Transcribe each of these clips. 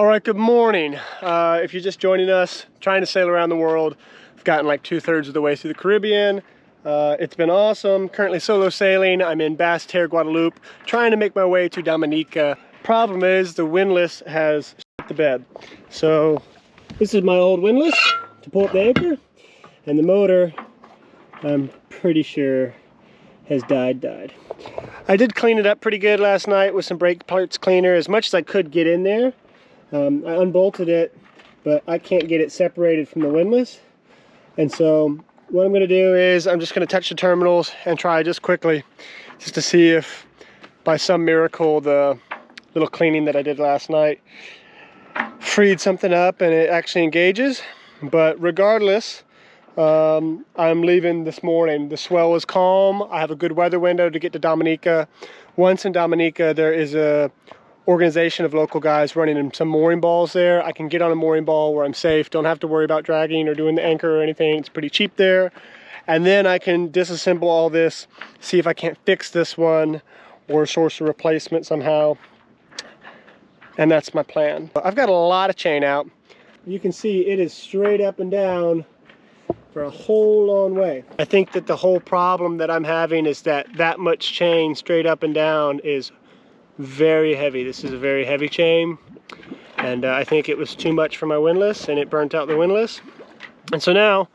All right, good morning. If you're just joining us, trying to sail around the world, I've gotten like 2/3 of the way through the Caribbean. It's been awesome. Currently solo sailing. I'm in Basse Terre, Guadeloupe, trying to make my way to Dominica. Problem is the windlass has shit the bed. So this is my old windlass to pull up the anchor, and the motor, I'm pretty sure, has died. I did clean it up pretty good last night with some brake parts cleaner, as much as I could get in there. I unbolted it, but I can't get it separated from the windlass. And so what I'm going to do is I'm just going to touch the terminals and try just quickly, just to see if by some miracle the little cleaning that I did last night freed something up and it actually engages. But regardless, I'm leaving this morning. The swell is calm. I have a good weather window to get to Dominica. Once in Dominica, there is a organization of local guys running some mooring balls there. I can get on a mooring ball where I'm safe, don't have to worry about dragging or doing the anchor or anything. It's pretty cheap there. And then I can disassemble all this, see if I can't fix this one or source a replacement somehow. And that's my plan. I've got a lot of chain out. You can see it is straight up and down for a whole long way. I think that the whole problem that I'm having is that much chain straight up and down is very heavy. This is a very heavy chain, and I think it was too much for my windlass and it burnt out the windlass. And so now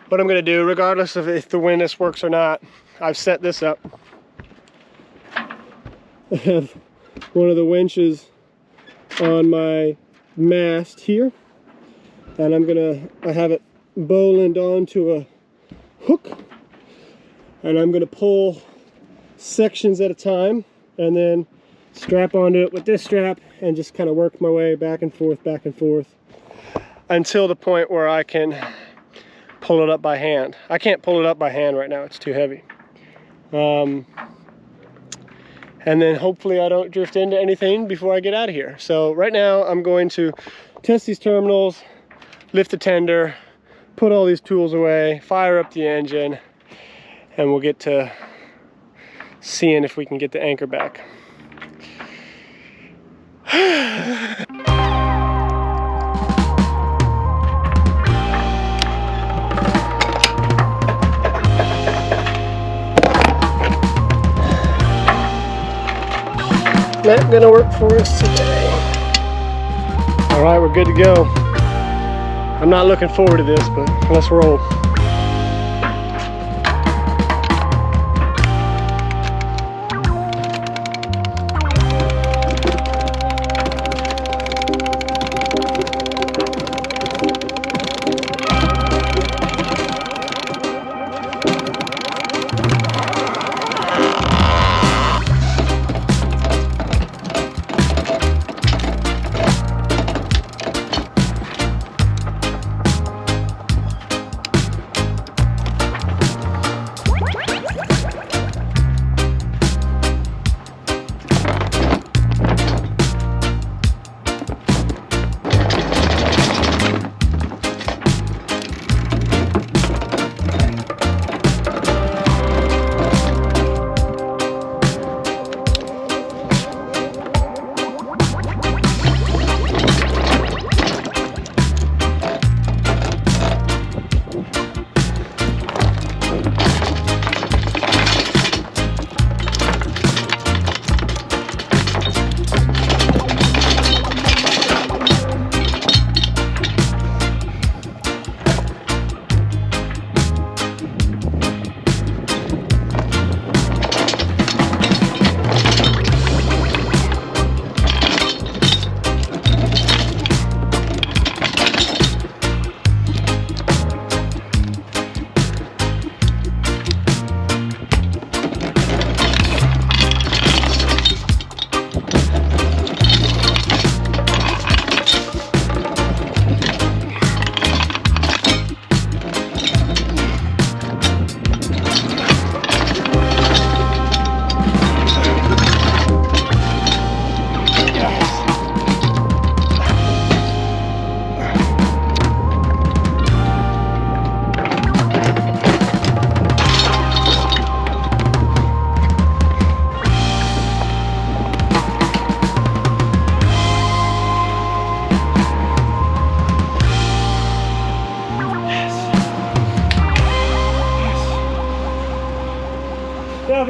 what I'm going to do, regardless of if the windlass works or not, I've set this up. I have one of the winches on my mast here, and I have it bowlined onto a hook, and I'm going to pull sections at a time and then strap onto it with this strap and just kind of work my way back and forth until the point where I can pull it up by hand. I can't pull it up by hand right now, it's too heavy. And then hopefully I don't drift into anything before I get out of here. So right now I'm going to test these terminals, lift the tender, put all these tools away, fire up the engine, and we'll get to seeing if we can get the anchor back. Not gonna work for us today. All right, we're good to go. I'm not looking forward to this, but let's roll.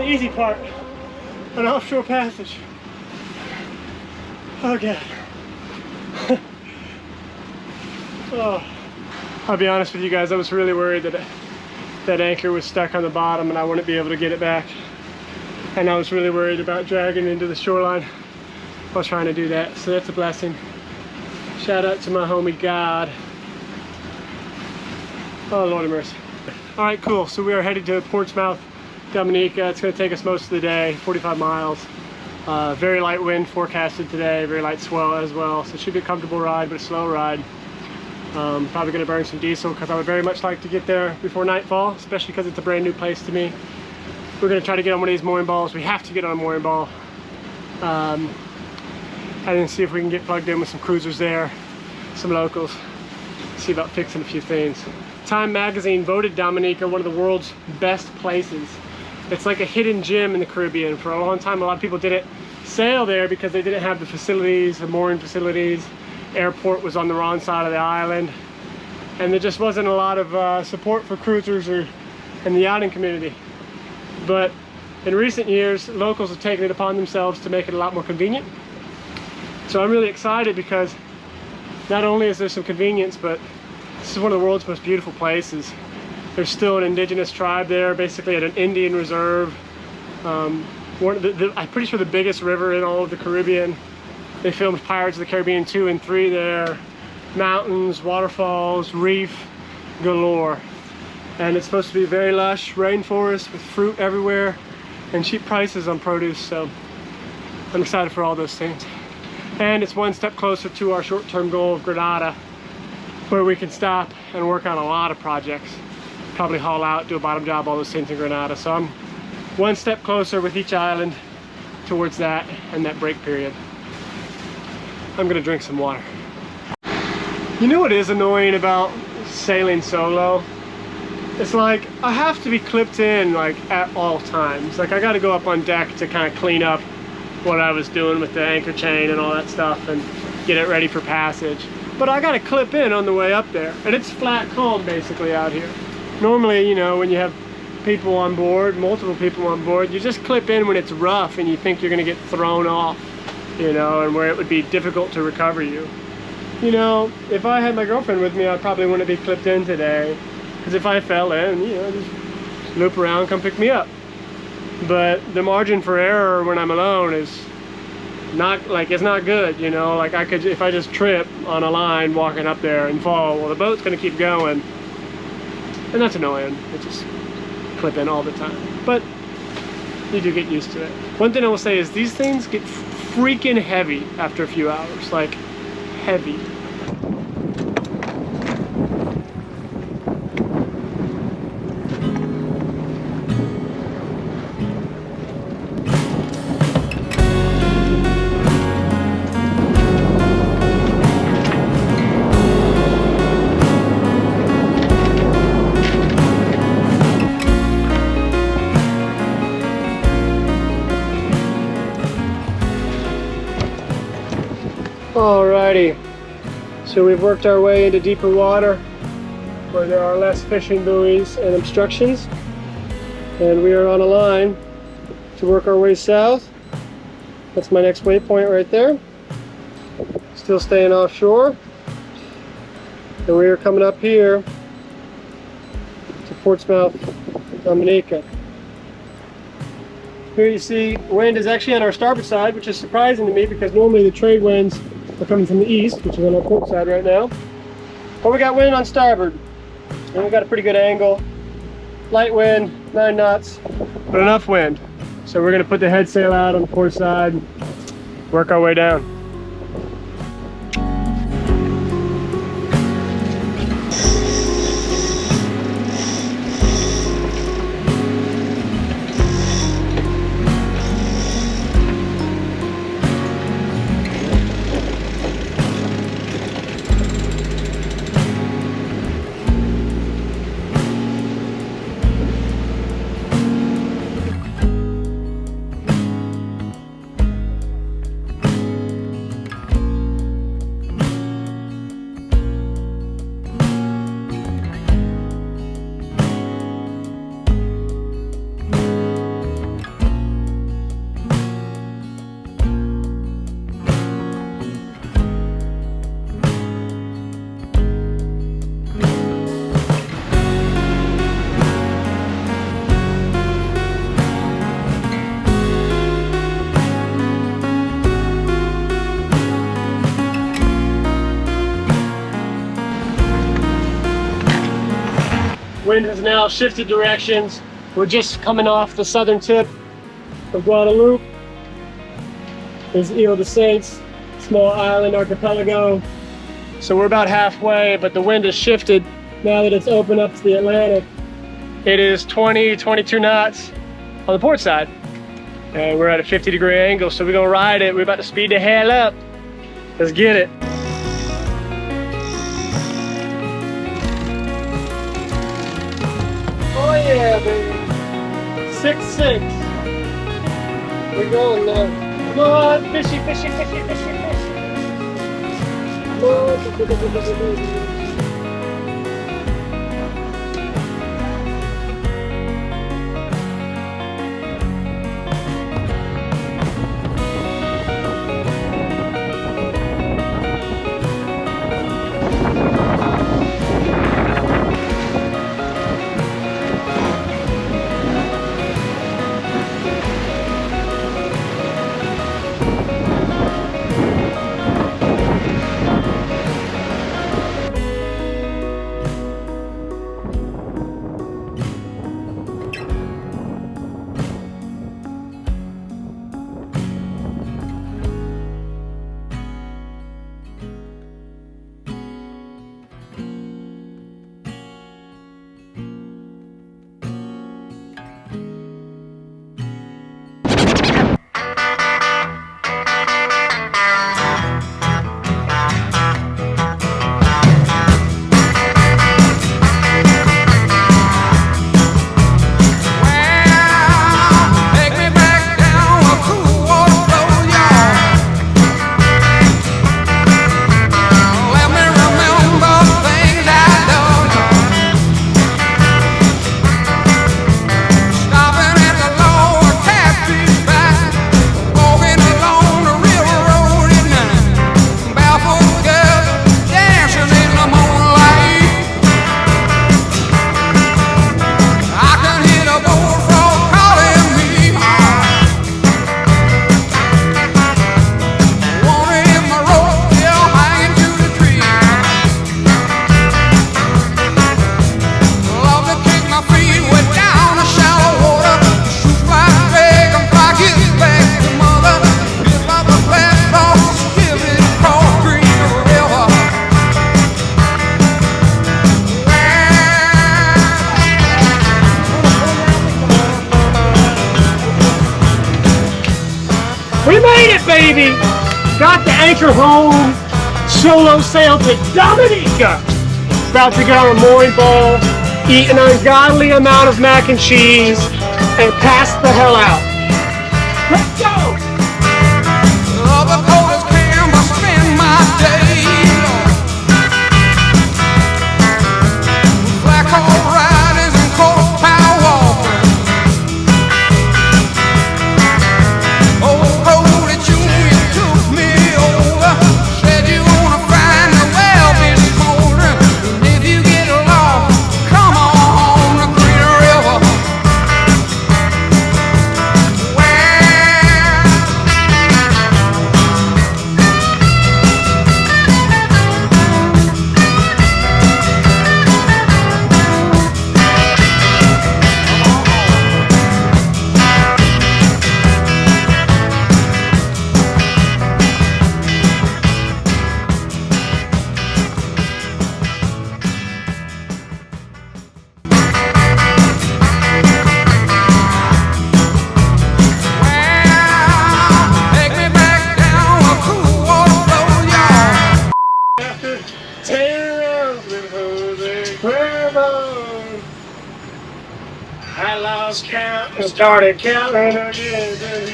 easy part, an offshore passage. Oh God. Oh. I'll be honest with you guys, I was really worried that that anchor was stuck on the bottom and I wouldn't be able to get it back. And I was really worried about dragging into the shoreline while trying to do that. So that's a blessing. Shout out to my homie God. Oh, Lord of mercy. All right, cool. So we are headed to Portsmouth, Dominica. It's gonna take us most of the day, 45 miles. Very light wind forecasted today, very light swell as well. So it should be a comfortable ride, but a slow ride. Probably gonna burn some diesel because I would very much like to get there before nightfall, especially because it's a brand new place to me. We're gonna try to get on one of these mooring balls. We have to get on a mooring ball. And then see if we can get plugged in with some cruisers there, some locals. See about fixing a few things. Time magazine voted Dominica one of the world's best places. It's like a hidden gem in the Caribbean. For a long time, a lot of people didn't sail there because they didn't have the facilities, the mooring facilities. Airport was on the wrong side of the island. And there just wasn't a lot of support for cruisers or in the yachting community. But in recent years, locals have taken it upon themselves to make it a lot more convenient. So I'm really excited because not only is there some convenience, but this is one of the world's most beautiful places. There's still an indigenous tribe there, basically at an Indian reserve. I'm pretty sure the biggest river in all of the Caribbean. They filmed Pirates of the Caribbean 2 and 3 there. Mountains, waterfalls, reef galore. And it's supposed to be very lush rainforest with fruit everywhere and cheap prices on produce. So I'm excited for all those things. And it's one step closer to our short-term goal of Grenada, where we can stop and work on a lot of projects. Probably haul out, do a bottom job, all those things in Grenada. So I'm one step closer with each island towards that and that break period. I'm gonna drink some water. You know what is annoying about sailing solo? It's like I have to be clipped in like at all times. Like I gotta go up on deck to kind of clean up what I was doing with the anchor chain and all that stuff and get it ready for passage. But I gotta clip in on the way up there. And it's flat calm basically out here. Normally, you know, when you have people on board, multiple people on board, you just clip in when it's rough and you think you're gonna get thrown off, you know, and where it would be difficult to recover you. You know, if I had my girlfriend with me, I probably wouldn't be clipped in today. Because if I fell in, you know, just loop around, come pick me up. But the margin for error when I'm alone is not, like, it's not good, you know. Like I could, if I just trip on a line walking up there and fall, well, the boat's gonna keep going. And that's annoying. It just clip in all the time. But you do get used to it. One thing I will say is these things get freaking heavy after a few hours, like heavy. Alrighty, so we've worked our way into deeper water where there are less fishing buoys and obstructions, and we are on a line to work our way south. That's my next waypoint right there. Still staying offshore, and we are coming up here to Portsmouth, Dominica. Here you see wind is actually on our starboard side, which is surprising to me because normally the trade winds are coming from the east, which is on our port side right now. But we got wind on starboard, and we got a pretty good angle. Light wind, 9 knots, but enough wind. So we're gonna put the head sail out on the port side, work our way down. Wind has now shifted directions. We're just coming off the southern tip of Guadeloupe. There's Ile de Saints, small island archipelago. So we're about halfway, but the wind has shifted now that it's opened up to the Atlantic. It is 20, 22 knots on the port side. And we're at a 50-degree angle, so we're gonna ride it. We're about to speed the hell up. Let's get it. Oh yeah, baby. 6'6". We're going now. Come on, fishy, fishy, fishy, fishy, fishy. Come on. We made it, baby! Got the anchor home, solo sail to Dominica. About to go on a mooring ball, eat an ungodly amount of mac and cheese, and pass the hell out. Let's go! I lost count and started counting again.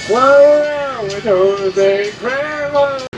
One around with Jose Cuervo.